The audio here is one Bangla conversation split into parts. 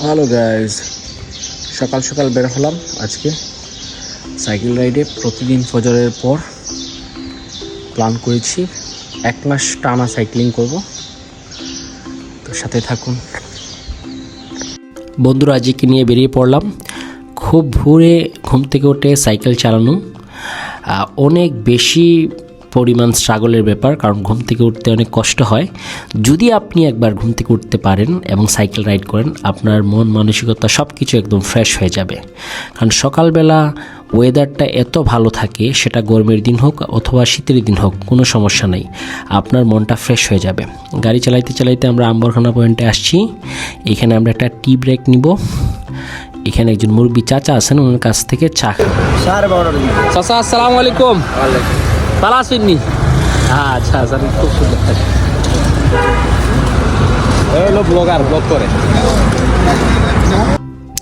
হ্যালো গাইজ, সকাল সকাল বের হলাম আজকে সাইকেল রাইডে। প্রতিদিন ফজরের পর প্ল্যান করেছি 1 মাস টানা সাইক্লিং করব, তো সাথে থাকুন। বন্ধুরা আজকে নিয়ে বেরিয়ে পড়লাম। খুব ভোরে ঘুম থেকে উঠে সাইকেল চালানো অনেক বেশি পরিমাণ স্ট্রাগলের ব্যাপার, কারণ ঘুম থেকে উঠতে অনেক কষ্ট হয়। যদি আপনি একবার ঘুম থেকে উঠতে পারেন এবং সাইকেল রাইড করেন, আপনার মন মানসিকতা সব কিছু একদম ফ্রেশ হয়ে যাবে। কারণ সকালবেলা ওয়েদারটা এত ভালো থাকে, সেটা গরমের দিন হোক অথবা শীতের দিন হোক, কোনো সমস্যা নেই, আপনার মনটা ফ্রেশ হয়ে যাবে। গাড়ি চালাইতে চালাইতে আমরা আম্বরখানা পয়েন্টে আসছি। এখানে আমরা একটা টি ব্রেক নিব। এখানে একজন মুরব্বী চাচা আছেন, ওনার কাছ থেকে চা খাবো। চাচা আসসালামু আলাইকুম। ভালো আসেননি? আচ্ছা আচ্ছা, খুব সুন্দর থাকে।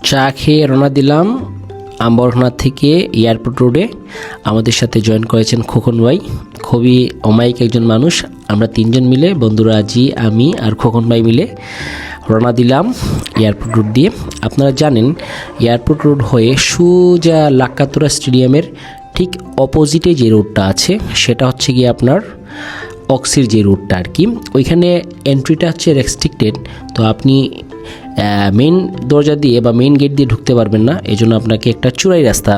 চা খেয়ে রওনা দিলাম আম্বরখানা থেকে এয়ারপোর্ট রোডে। আমাদের সাথে জয়েন করেছেন খোকন ভাই, খুবই অমায়িক একজন মানুষ। আমরা তিনজন মিলে, বন্ধুরা জি, আমি আর খোকন ভাই মিলে রওনা দিলাম এয়ারপোর্ট রোড দিয়ে। আপনারা জানেন এয়ারপোর্ট রোড হয়ে সোজা লাক্কাতুরা স্টেডিয়ামের ঠিক অপোজিটে যে রোডটা আছে, সেটা হচ্ছে গিয়ে আপনার অক্সির যে রোডটা আর কি। ওইখানে এন্ট্রিটা হচ্ছে রেস্ট্রিক্টেড, তো আপনি মেন দরজা দিয়ে বা মেন গেট দিয়ে ঢুকতে পারবেন না। এই জন্য আপনাকে একটা চূড়াই রাস্তা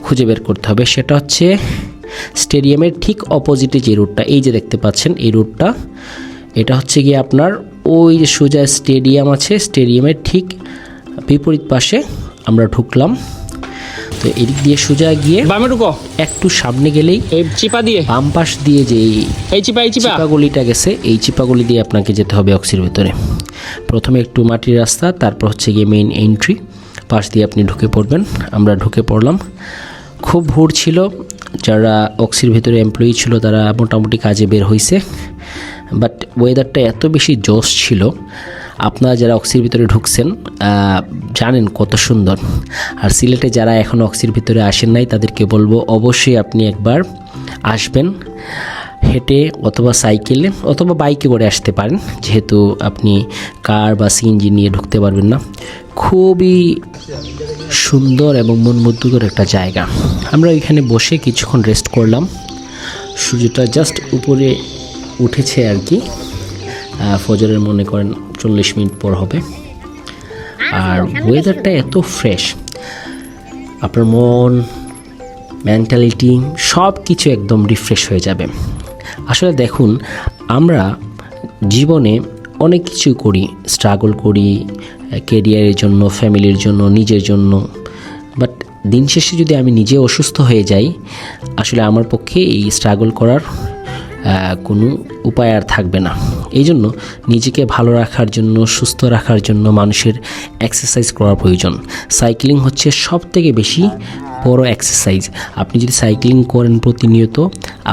খুঁজে বের করতে হবে। সেটা হচ্ছে স্টেডিয়ামের ঠিক অপোজিটে যে রোডটা, এই যে দেখতে পাচ্ছেন এই রোডটা, এটা হচ্ছে গিয়ে আপনার ওই যে সোজা স্টেডিয়াম আছে, স্টেডিয়ামের ঠিক বিপরীত পাশে আমরা ঢুকলাম। তো এদিক দিয়ে সোজা গিয়ে বামে ঢুকো, একটু সামনে গেলেই এই চিপা দিয়ে, বাম পাশ দিয়ে যে এই চিপা চিপাগুলিটা গেছে, এই চিপাগুলি দিয়ে আপনাকে যেতে হবে অক্সির ভেতরে। প্রথমে একটু মাটির রাস্তা, তারপর হচ্ছে গিয়ে মেইন এন্ট্রি, পাশ দিয়ে আপনি ঢুকে পড়বেন। আমরা ঢুকে পড়লাম। খুব ভোর ছিল, যারা অক্সির ভেতরে এমপ্লয়ি ছিল তারা মোটামুটি কাজে বের হয়েছে, বাট ওয়েদারটা এত বেশি জোশ ছিল। আপনারা যারা অক্সির ভিতরে ঢুকছেন জানেন কত সুন্দর। আর সিলেটে যারা এখন অক্সির ভিতরে আসেন নাই, তাদেরকে বলবো অবশ্যই আপনি একবার আসবেন। হেঁটে অথবা সাইকেলে অথবা বাইকে করে আসতে পারেন, যেহেতু আপনি কার বা সিএনজি নিয়ে ঢুকতে পারবেন না। খুবই সুন্দর এবং মনমুগ্ধকর একটা জায়গা। আমরা এখানে বসে কিছুক্ষণ রেস্ট করলাম। সূর্যটা জাস্ট উপরে উঠেছে আর কি, ফজরের মনে করেন 40 মিনিট পর হবে। আর ওয়েদারটা এত ফ্রেশ, আপনার মন, মেন্টালিটি সব কিছু একদম রিফ্রেশ হয়ে যাবে। আসলে দেখুন, আমরা জীবনে অনেক কিছু করি, স্ট্রাগল করি কেরিয়ারের জন্য, ফ্যামিলির জন্য, নিজের জন্য, বাট দিন শেষে যদি আমি নিজে অসুস্থ হয়ে যাই, আসলে আমার পক্ষে এই স্ট্রাগল করার কোনো উপায় আর থাকবে না। এই জন্য নিজেকে ভালো রাখার জন্য, সুস্থ রাখার জন্য মানুষের এক্সারসাইজ করার প্রয়োজন। সাইক্লিং হচ্ছে সব থেকে বেশি বড় এক্সারসাইজ। আপনি যদি সাইক্লিং করেন প্রতিনিয়ত,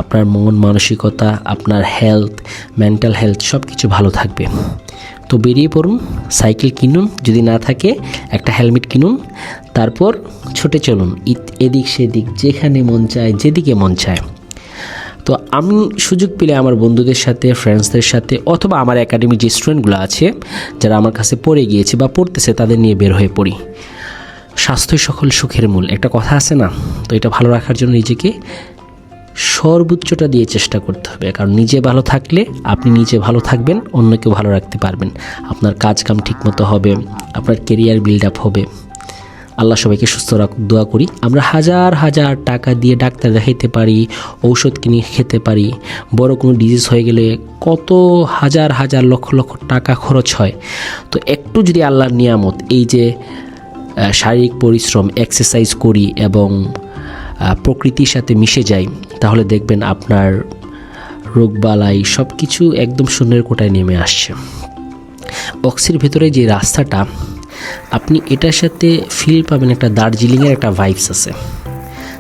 আপনার মন মানসিকতা, আপনার হেলথ, মেন্টাল হেলথ সব কিছু ভালো থাকবে। তো বেরিয়ে পড়ুন, সাইকেল কিনুন, যদি না থাকে একটা হেলমেট কিনুন, তারপর ছুটে চলুন এদিক সেদিক, যেখানে মন চায়, যেদিকে মন চায়। তো আমি সুযোগ পেলে আমার বন্ধুদের সাথে, ফ্রেন্ডসদের সাথে, অথবা আমার একাডেমির যে স্টুডেন্টগুলো আছে যারা আমার কাছে পড়ে গিয়েছে বা পড়তেছে, তাদের নিয়ে বের হয়ে পড়ি। স্বাস্থ্যই সকল সুখের মূল, একটা কথা আছে না? তো এটা ভালো রাখার জন্য নিজেকে সর্বোচ্চটা দিয়ে চেষ্টা করতে হবে। কারণ নিজে ভালো থাকলে আপনি নিজে ভালো থাকবেন, অন্যকেও ভালো রাখতে পারবেন, আপনার কাজ কাম ঠিকমতো হবে, আপনার কেরিয়ার বিল্ড আপ হবে। আল্লাহ সবাইকে সুস্থ রাখুক, দোয়া করি। আমরা হাজার হাজার টাকা দিয়ে ডাক্তার দেখাইতে পারি, ঔষধ কিনে খেতে পারি, বড় কোনো ডিজিজ হয়ে গেলে কত হাজার হাজার লক্ষ লক্ষ টাকা খরচ হয়। তো একটু যদি আল্লাহর নিয়ামত, এই যে শারীরিক পরিশ্রম, এক্সারসাইজ করি এবং প্রকৃতির সাথে মিশে যাই, তাহলে দেখবেন আপনার রোগবালাই সব কিছু একদম শূন্যের কোটায় নেমে আসছে। অক্সির ভেতরে যে রাস্তাটা, আপনি এটার সাথে ফিল পাবেন, একটা দার্জিলিংয়ের একটা ভাইবস আছে,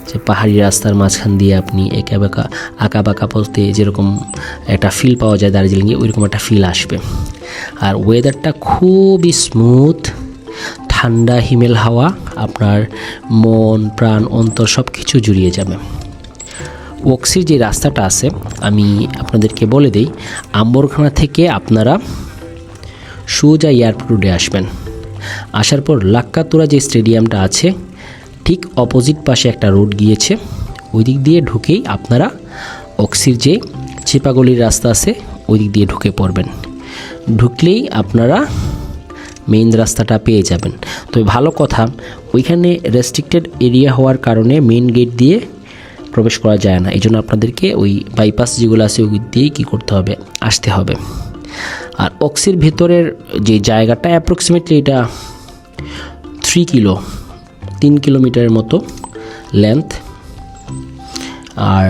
যে পাহাড়ি রাস্তার মাঝখান দিয়ে আপনি আঁকা বাঁকা পথে যেরকম একটা ফিল পাওয়া যায় দার্জিলিংয়ে, ওইরকম একটা ফিল আসবে। আর ওয়েদারটা খুবই স্মুথ, ঠান্ডা হিমেল হাওয়া, আপনার মন প্রাণ অন্তর সব কিছু জুড়িয়ে যাবে। অক্সির যে রাস্তাটা আছে আমি আপনাদেরকে বলে দিই, আম্বরখানা থেকে আপনারা সোজা এয়ারপোর্ট রোডে আসবেন। আসার পর লাক্কাতুরা যে স্টেডিয়ামটা আছে ঠিক অপোজিট পাশে একটা রোড গিয়েছে, ওই দিক দিয়ে ঢুকেই আপনারা অক্সির যে চিপাগলির রাস্তা আছে ওই দিক দিয়ে ঢুকে পড়বেন। ঢুকলেই আপনারা মেইন রাস্তাটা পেয়ে যাবেন। তবে ভালো কথা, ওইখানে রেস্ট্রিক্টেড এরিয়া হওয়ার কারণে মেইন গেট দিয়ে প্রবেশ করা যায় না, এই জন্য আপনাদেরকে ওই বাইপাস যেগুলো আছে ওই দিয়েই কী করতে হবে, আসতে হবে। আর অক্সির ভেতরের যে জায়গাটা অ্যাপ্রক্সিমেটলি এটা 3 কিলোমিটারের মতো লেন্থ। আর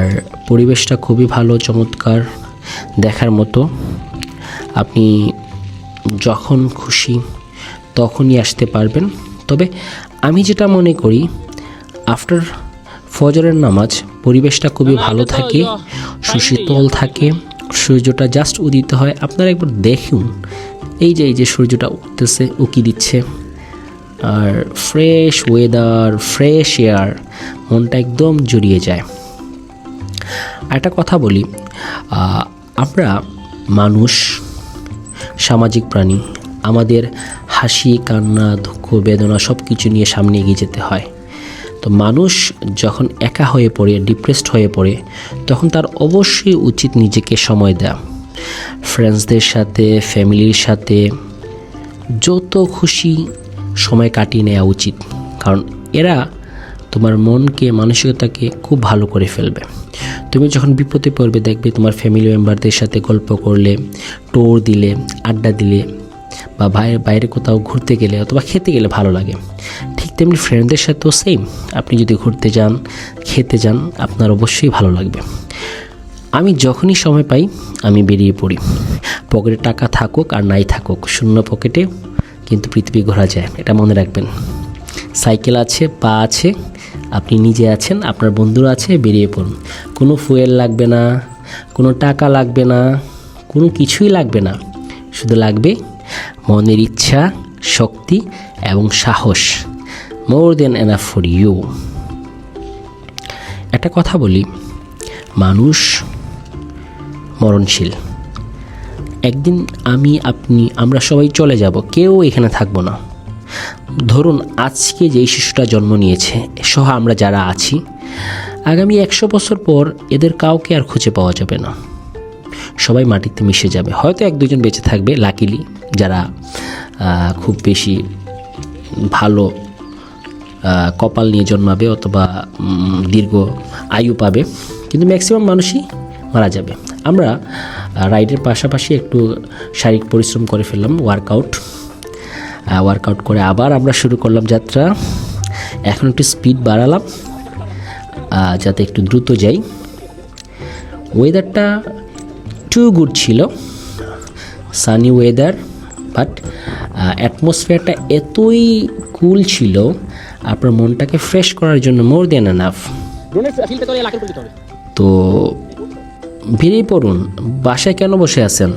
পরিবেশটা খুবই ভালো, চমৎকার, দেখার মতো। আপনি যখন খুশি তখনই আসতে পারবেন। তবে আমি যেটা মনে করি, আফটার ফজরের নামাজ পরিবেশটা খুবই ভালো থাকে, সুশীতল থাকে, সূর্যটা জাস্ট উদিত হয়। আপনারা একবার দেখুন, এই যে সূর্যটা উঠতেছে, উকি দিচ্ছে, আর ফ্রেশ ওয়েদার, ফ্রেশ এয়ার, মনটা একদম জড়িয়ে যায়। একটা কথা বলি, আমরা মানুষ সামাজিক প্রাণী, আমাদের হাসি, কান্না, দুঃখ, বেদনা সব কিছু নিয়ে সামনে এগিয়ে যেতে হয়। তো মানুষ যখন একা হয়ে পড়ে, ডিপ্রেসড হয়ে পড়ে, তখন তার অবশ্যই উচিত নিজেকে সময় দেওয়া, ফ্রেন্ডসদের সাথে, ফ্যামিলির সাথে যত খুশি সময় কাটিয়ে নেওয়া উচিত। কারণ এরা তোমার মনকে, মানসিকতাকে খুব ভালো করে ফেলবে। তুমি যখন বিপদে পড়বে, দেখবে তোমার ফ্যামিলি মেম্বারদের সাথে গল্প করলে, টোর দিলে, আড্ডা দিলে, বা বাইরে কোথাও ঘুরতে গেলে অথবা খেতে গেলে ভালো লাগে। ঠিক তেমনি ফ্রেন্ডদের সাথেও সেম, আপনি যদি ঘুরতে যান, খেতে যান, আপনার অবশ্যই ভালো লাগবে। আমি যখনই সময় পাই আমি বেরিয়ে পড়ি, পকেটে টাকা থাকুক আর নাই থাকুক, শূন্য পকেটে কিন্তু পৃথিবী ঘোরা যায়, এটা মনে রাখবেন। সাইকেল আছে, পা আছে, আপনি নিজে আছেন, আপনার বন্ধুরা আছে, বেরিয়ে পড়ুন। কোনো ফুয়েল লাগবে না, কোনো টাকা লাগবে না, কোনো কিছুই লাগবে না, শুধু লাগবে মনের ইচ্ছা, শক্তি এবং সাহস। মোর দেন এনাফ ফর ইউ। একটা কথা বলি, মানুষ মরণশীল। একদিন আমি, আপনি, আমরা সবাই চলে যাব, কেউ এখানে থাকবো না। ধরুন আজকে যেই শিশুটা জন্ম নিয়েছে সহ আমরা যারা আছি, আগামী 100 বছর পর এদের কাউকে আর খুঁজে পাওয়া যাবে না, সবাই মাটিতে মিশে যাবে। হয়তো 1-2 জন বেঁচে থাকবে, লাকিলি, যারা খুব বেশি ভালো কপাল নিয়ে জন্মাবে অথবা দীর্ঘ আয়ু পাবে, কিন্তু ম্যাক্সিমাম মানুষই মারা যাবে। আমরা রাইডের পাশাপাশি একটু শারীরিক পরিশ্রম করে ফেললাম, ওয়ার্কআউট করে আবার আমরা শুরু করলাম যাত্রা। এখন একটু স্পিড বাড়ালাম যাতে একটু দ্রুত যাই। ওয়েদারটা টু গুড ছিল, সানি ওয়েদার, বাট অ্যাটমসফিয়ারটা এতই কুল ছিল, আপনার মনটাকে ফ্রেশ করার জন্য মোর দেন এনাফ। তো বেরিয়ে পড়ুন। বাসায় কেন বসে আছেন?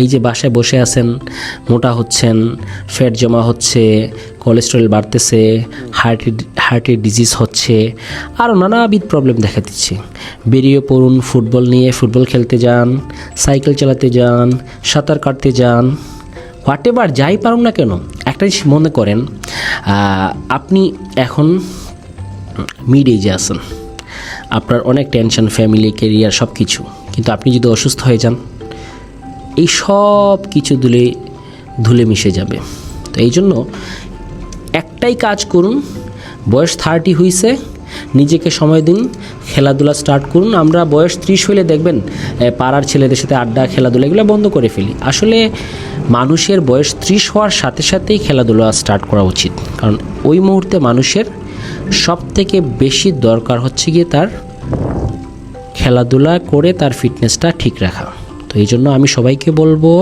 এই যে বাসায় বসে আছেন, মোটা হচ্ছেন, ফ্যাট জমা হচ্ছে, কোলেস্টেরল বাড়তেছে, হার্টের ডিজিজ হচ্ছে, আরও নানাবিধ প্রবলেম দেখা দিচ্ছে। বেরিয়ে পড়ুন, ফুটবল নিয়ে ফুটবল খেলতে যান, সাইকেল চালাতে যান, সাঁতার কাটতে যান, হোয়াট এভার যাই পারুন না কেন। একটা জিনিস মনে করেন, আপনি এখন মিড এজে আছেন, আপনার অনেক টেনশন, ফ্যামিলি, ক্যারিয়ার সব কিছু, কিন্তু আপনি যদি অসুস্থ হয়ে যান, এই সব কিছু ধুলে মিশে যাবে। তো এই জন্য একটাই কাজ করুন, বয়স 30 হয়েছে, নিজেকে সময় দিন, খেলাধুলা স্টার্ট করুন। আমরা বয়স 30 হলে দেখবেন পাড়ার ছেলেদের সাথে আড্ডা, খেলাধুলা এগুলো বন্ধ করে ফেলি। আসলে মানুষের বয়স 30 হওয়ার সাথে সাথেই খেলাধুলা স্টার্ট করা উচিত, কারণ ওই মুহূর্তে মানুষের সব থেকে বেশি দরকার হচ্ছে গিয়ে তার খেলাধুলা করে তার ফিটনেসটা ঠিক রাখা। তো এই জন্য আমি সবাইকে বলবো,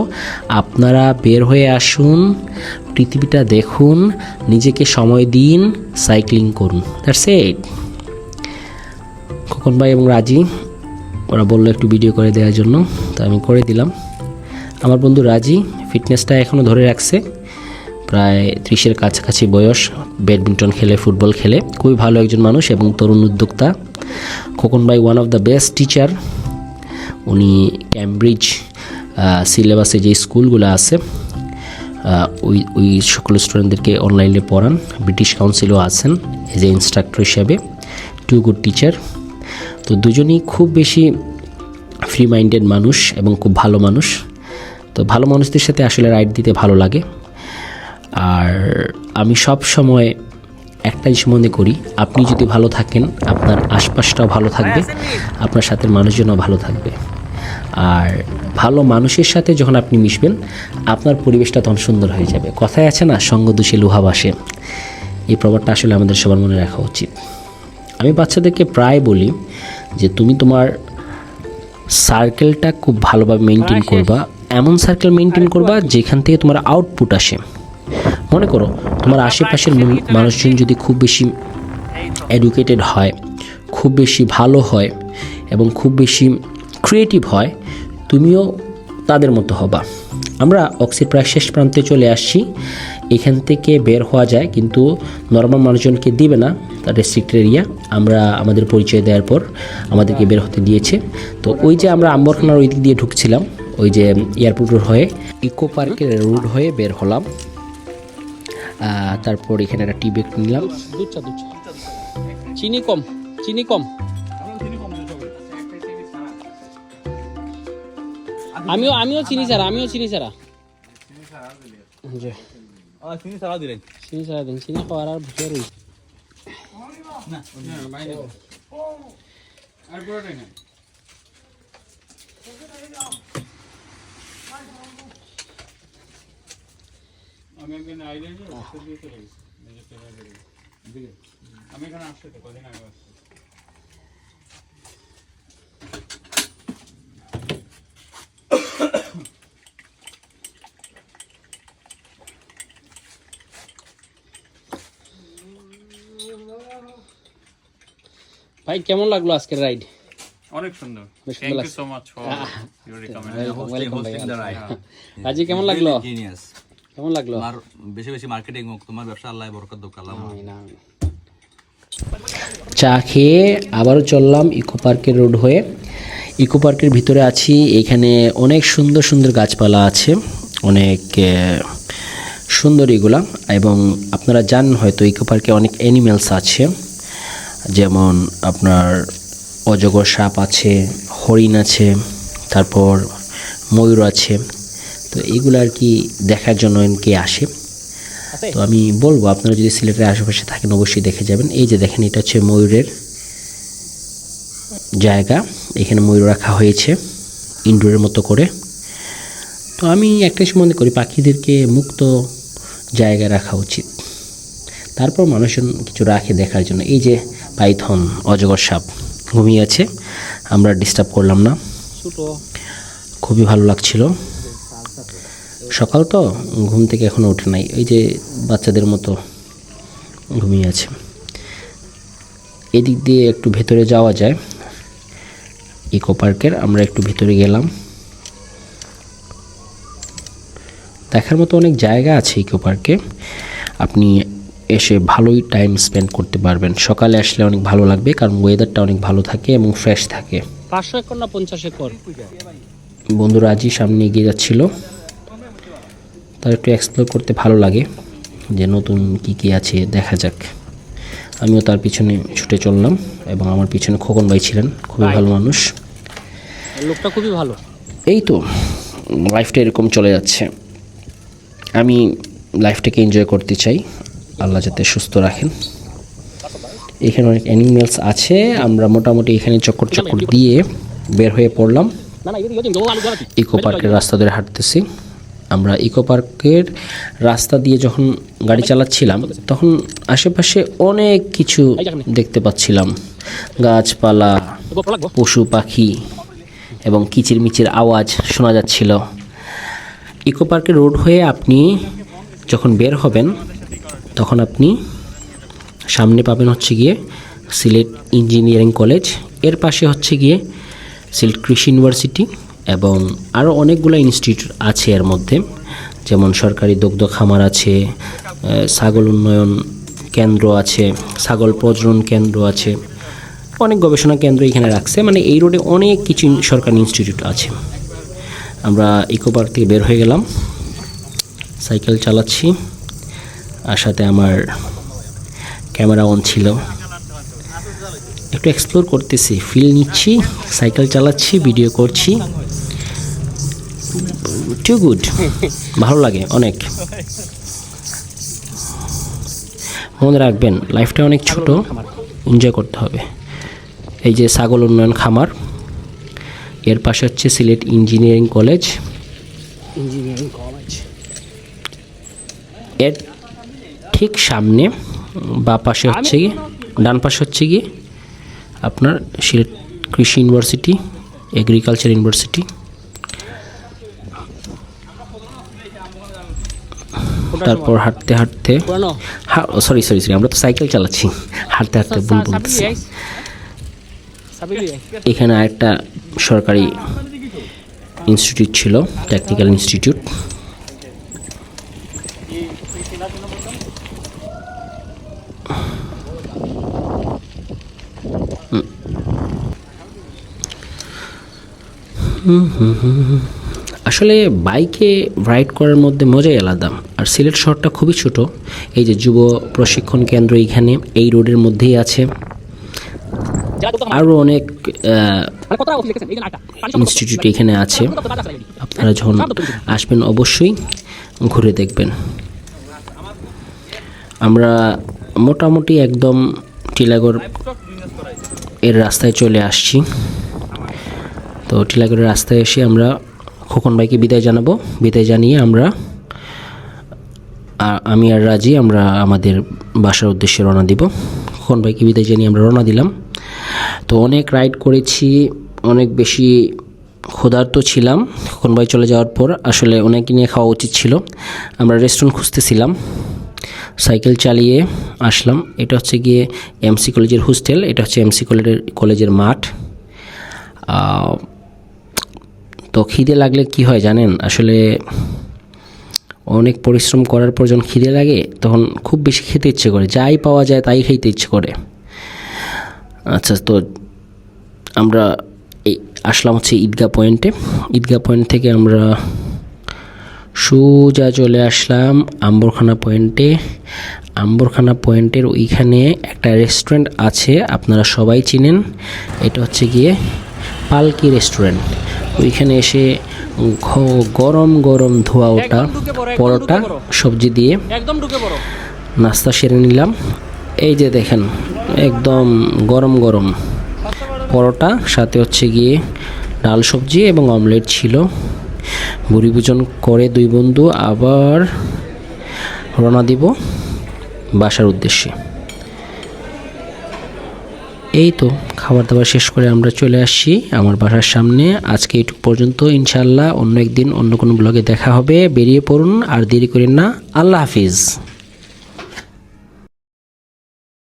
আপনারা বের হয়ে আসুন, পৃথিবীটা দেখুন, নিজেকে সময় দিন, সাইক্লিং করুন। That's it. খোকন ভাই এবং রাজি ওরা বললো একটু ভিডিও করে দেওয়ার জন্য, তো আমি করে দিলাম। আমার বন্ধু রাজি ফিটনেসটা এখনও ধরে রাখছে, প্রায় 30-এর কাছাকাছি বয়স, ব্যাডমিন্টন খেলে, ফুটবল খেলে, খুবই ভালো একজন মানুষ এবং তরুণ উদ্যোক্তা। খোকন ভাই one of the best teacher. উনি ক্যামব্রিজ সিলেবাসে যে স্কুলগুলো আছে ওই সকল স্টুডেন্টদেরকে অনলাইনে পড়ান, ব্রিটিশ কাউন্সিলও আছেন এজ এ ইনস্ট্রাক্টর হিসাবে, টু গুড টিচার। তো দুজনেই খুব বেশি ফ্রি মাইন্ডেড মানুষ এবং খুব ভালো মানুষ। তো ভালো মানুষদের সাথে আসলে রাইড দিতে ভালো লাগে। আর আমি সব সময় একটা জিনিস মনে করি, আপনি যদি ভালো থাকেন আপনার আশপাশটাও ভালো থাকবে, আপনার সাথে মানুষজনও ভালো থাকবে। আর ভালো মানুষের সাথে যখন আপনি মিশবেন আপনার পরিবেশটা তখন সুন্দর হয়ে যাবে। কথায় আছে না, সঙ্গ দোষে লোহা ভাসে, এই প্রবাদটা আসলে আমাদের সবার মনে রাখা উচিত। আমি বাচ্চাদেরকে প্রায় বলি যে তুমি তোমার সার্কেলটা খুব ভালোভাবে মেনটেন করবা, এমন সার্কেল মেনটেন করবা যেখান থেকে তোমার আউটপুট আসে। মনে করো তোমার আশেপাশের মানুষজন যদি খুব বেশি এডুকেটেড হয়, খুব বেশি ভালো হয় এবং খুব বেশি ক্রিয়েটিভ হয়, তুমিও তাদের মতো হবা। আমরা অক্সির প্রায় শেষ প্রান্তে চলে আসছি, এখান থেকে বের হওয়া যায় কিন্তু নর্মাল মানুষজনকে দিবে না, তার রেস্ট্রিক্টেড এরিয়া। আমরা আমাদের পরিচয় দেওয়ার পর আমাদেরকে বের হতে দিয়েছে। তো ওই যে আমরা আম্বরখানার ওই দিক দিয়ে ঢুকছিলাম, ওই যে এয়ারপোর্ট রোড হয়ে ইকো পার্কের রোড হয়ে বের হলাম। তারপর এখানে একটা টি ব্রেক নিলাম। দুধ চা চিনি কম, চিনি কম। আমিও চিনি ছাড়া, চিনি ছাড়া দিন, চিনি খাওয়ার আর ভুলে রয়েছে। আমি এখানে আসছি তো কদিন আগে আসছি। ভাই কেমন লাগলো আজকের রাইড? অনেক সুন্দর। Thank you so much for your recommendation. আজি কেমন লাগলো? জিনিয়াস। কেমন লাগলো? আর বেশি বেশি মার্কেটিং হোক, তোমার ব্যবসা আল্লাহ বরকত দাও। কালাম চা খেয়ে আবারও চললাম ইকো পার্কের রোড হয়ে। ইকো পার্কের ভিতরে আছি, এখানে অনেক সুন্দর সুন্দর গাছপালা আছে, অনেক সুন্দর এগুলা। এবং আপনারা জানেন হয়তো ইকো পার্কে অনেক অ্যানিমেলস আছে, যেমন আপনার অজগর সাপ আছে, হরিণ আছে, তারপর ময়ূর আছে। তো এইগুলো আর কি দেখার জন্য অনেকে আসে। তো আমি বলবো আপনারা যদি সিলেটের আশেপাশে থাকেন অবশ্যই দেখে যাবেন। এই যে দেখেন, এটা হচ্ছে ময়ূরের জায়গা, এখানে ময়ূর রাখা হয়েছে ইনডোরের মতো করে। তো আমি একটা মনে করি পাখিদেরকে মুক্ত জায়গায় রাখা উচিত, তারপর মানুষজন কিছু রাখে দেখার জন্য। এই যে পাইথন, অজগর সাপ ঘুমিয়ে আছে, আমরা ডিস্টার্ব করলাম না, খুবই ভালো লাগছিল। সকাল তো, ঘুম থেকে এখনও ওঠে নাই, এই যে বাচ্চাদের মতো ঘুমিয়ে আছে। এদিক দিয়ে একটু ভেতরে যাওয়া যায় ইকো পার্কের, আমরা একটু ভেতরে গেলাম। দেখার মতো অনেক জায়গা আছে ইকো পার্কে, আপনি এসে ভালোই টাইম স্পেন্ড করতে পারবেন। সকালে আসলে অনেক ভালো লাগবে, কারণ ওয়েদারটা অনেক ভালো থাকে এবং ফ্রেশ থাকে। 500 একর না 50 একর? বন্ধুরা আজই সামনে এগিয়ে যাচ্ছিল, তার একটু এক্সপ্লোর করতে ভালো লাগে যে নতুন কী কী আছে দেখা যাক। আমিও তার পিছনে ছুটে চললাম এবং আমার পিছনে খোকন ভাই ছিলেন, খুবই ভালো মানুষ, লোকটা খুবই ভালো। এই তো লাইফটা এরকম চলে যাচ্ছে। আমি লাইফটাকে এনজয় করতে চাই, আল্লাহ যাতে সুস্থ রাখেন। এখানে অনেক অ্যানিমেলস আছে, আমরা মোটামুটি এখানে চক্কর দিয়ে বের হয়ে পড়লাম। ইকো পার্কের রাস্তা ধরে হাঁটতেছি আমরা। ইকো পার্কের রাস্তা দিয়ে যখন গাড়ি চালাচ্ছিলাম তখন আশেপাশে অনেক কিছু দেখতে পাচ্ছিলাম, গাছপালা, পশু পাখি এবং কিচিরমিচির আওয়াজ শোনা যাচ্ছিল। ইকো পার্কের রোড হয়ে আপনি যখন বের হবেন তখন আপনি সামনে পাবেন হচ্ছে গিয়ে সিলেট ইঞ্জিনিয়ারিং কলেজ, এর পাশে হচ্ছে গিয়ে সিলেট কৃষি ইউনিভার্সিটি এবং আরও অনেকগুলো ইনস্টিটিউট আছে এর মধ্যে, যেমন সরকারি দুগ্ধ খামার আছে, ছাগল উন্নয়ন কেন্দ্র আছে, ছাগল প্রজনন কেন্দ্র আছে, অনেক গবেষণা কেন্দ্র এখানে রাখছে। মানে এই রোডে অনেক কিছু সরকারি ইনস্টিটিউট আছে। আমরা ইকো পার্ক থেকে বের হয়ে গেলাম, সাইকেল চালাচ্ছি, আর সাথে আমার ক্যামেরা অন ছিল। একটু এক্সপ্লোর করতেছি, ফিল নিচ্ছি, সাইকেল চালাচ্ছি, ভিডিও করছি। টু গুড, ভালো লাগে অনেক। মনে রাখবেন লাইফটা অনেক ছোট, এনজয় করতে হবে। এই যে ছাগল উন্নয়ন খামার, এর পাশে হচ্ছে সিলেট ইঞ্জিনিয়ারিং কলেজ। এর ঠিক সামনে বা পাশে হচ্ছে গিয়ে, ডান পাশে হচ্ছে গিয়ে আপনার সিলেট কৃষি ইউনিভার্সিটি, এগ্রিকালচার ইউনিভার্সিটি। তারপর হাঁটতে হাঁটতে, সরি আমরা তো সাইকেল চালাচ্ছি, হাঁটতে হাঁটতে ভুল বলতেছি। এখানে একটা সরকারি ইনস্টিটিউট ছিল, টেকনিক্যাল ইনস্টিটিউট। আসলে বাইকে রাইড করার মধ্যে মজাই আলাদা। আর সিলেট শহরটা খুবই ছোট। এই যে যুব প্রশিক্ষণ কেন্দ্র এইখানে এই রোডের মধ্যেই আছে। আরও অনেক ইনস্টিটিউট এখানে আছে। আপনারা যখন আসবেন অবশ্যই ঘুরে দেখবেন। আমরা মোটামুটি একদম টিলাগড় এর রাস্তায় চলে আসছি। তো টিলাগড়ের রাস্তায় এসে আমরা খোকন ভাইকে বিদায় জানাবো। বিদায় জানিয়ে আমি আর রাজি আমরা আমাদের বাসার উদ্দেশ্যে রওনা দিব। খোকন ভাইকে বিদায় জানিয়ে আমরা রওনা দিলাম। তো অনেক রাইড করেছি, অনেক বেশি ক্ষুধার্ত ছিলাম। খোকন ভাই চলে যাওয়ার পর আসলে অনেক নিয়ে খাওয়া উচিত ছিল। আমরা রেস্টুরেন্ট খুঁজতেছিলাম, সাইকেল চালিয়ে আসলাম। এটা হচ্ছে গিয়ে এমসি কলেজের হোস্টেল, এটা হচ্ছে এমসি কলেজের মাঠ। তো খিদে লাগলে কি হয় জানেন, আসলে অনেক পরিশ্রম করার পর যখন খিদে লাগে তখন খুব বেশি খেতে ইচ্ছে করে, যাই পাওয়া যায় তাই খেতে ইচ্ছে করে। আচ্ছা, তো আমরা আসলাম হচ্ছে ঈদগাহ পয়েন্টে। ঈদগাহ পয়েন্ট থেকে আমরা সোজা চলে আসলাম আম্বরখানা পয়েন্টে। আম্বরখানা পয়েন্টের ওইখানে একটা রেস্টুরেন্ট আছে, আপনারা সবাই চিনেন। এটা হচ্ছে গিয়ে পালকি রেস্টুরেন্ট। ওইখানে এসে গরম গরম ধোয়া ওটা পরোটা সবজি দিয়ে নাস্তা সেরে নিলাম। এই যে দেখেন একদম গরম গরম পরোটা, সাথে হচ্ছে গিয়ে ডাল সবজি এবং অমলেট ছিল। ভুরি ভোজন করে দুই বন্ধু আবার রওনা দিব বাসার উদ্দেশ্যে। এই তো খাবার দাবার শেষ করে আমরা চলে আসছি আমার বাসার সামনে। আজকে এইটুকু পর্যন্ত, ইনশাআল্লাহ অন্য একদিন অন্য কোনো ব্লগে দেখা হবে। বেরিয়ে পড়ুন, আর দেরি করেন না। আল্লাহ হাফিজ।